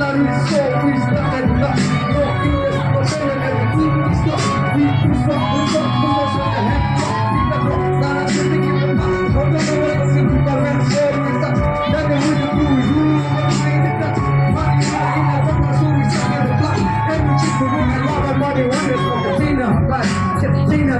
Marijuana is so we start at the top. No English, no better than the English stop. We push up, push up, push us on the head. Pick up, now I'm thinking of the past. Hold on, I see people when so we start. Then we will do you, I'm saying it that. Marijuana in the rock, so we start at the top. Every chick who win a lot of money, one is from the Tina, right? Get Tina,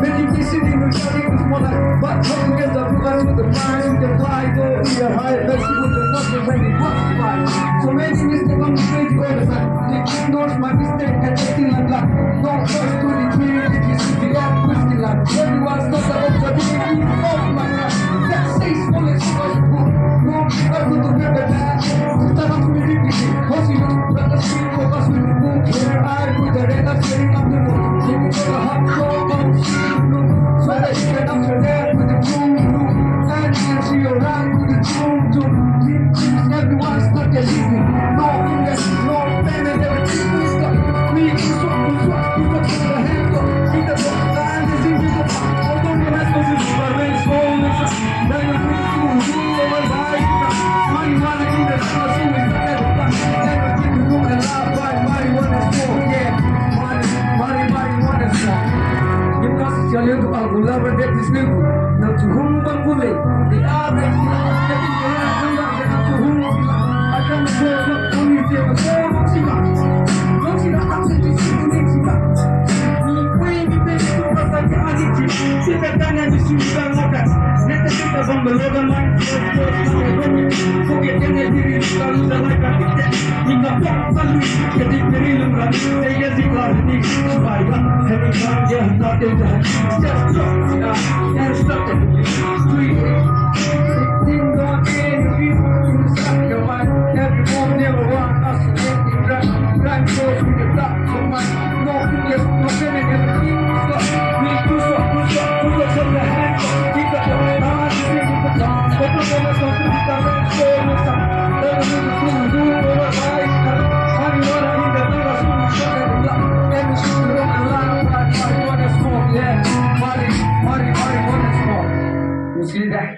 medication in the body was more like, but come together, put us with the mind, with the fly, go in your high, let's see what the fuck is when it was fine. So many mistakes on the stage, go to that. They ignore my mistake and they still like that. Don't trust to the tree, if you see the app, whiskey like. Everyone's not the observation, you off my right. That says full is supposed to go. No, because of the river, man. Start off with repeating. Cause you know, let us see what us with the book. Here I with the red, I'm setting up the moon. Give me the hot floor, I'm seeing blue. So that you can answer there with the boom, boom. And you can see your hand with the boom, boom. Everyone's not the living. No English, no pen and everything is done. We push up to the hand up. See the book, and the thing is up. Hold on, you have to do the rain, so listen. Then you bring it to you, over by. Marijuana in the sun, so we start at the top. Everything you do and laugh by marijuana is more, yeah. Marijuana is more. Because it's your little uncle, love and death is new. Now to whom one bullet, the average, getting your hand, come back, and to whom I come to go, look, only if you have a phone, don't see that. Don't see that, I'm saying, see the next that. Me, queen, me, baby, to us like the addict. See that, and you see that, look at. Let the shit of on the load of mine, forget them, they did it, I lose a life, I think that. You got fucked, I lose, get it, very long, right? Say, yes, it was, it is, by God, having fun, yeah, not in the hand. Just drop, and stop it. Street, 16 don't end, you stop your mind. Everyone never want us to get it right. Crime goes with the top of mine. No English, no feeling, everything is got. We push up on the hand. Keep the hand, you think it's the top. But the one that's going to be the red, so it's up. Then we need to do over by. Marijuana in the river, so we start at the top. Then we should run a lot of marijuana smoke, yeah. Marijuana smoke. You see that?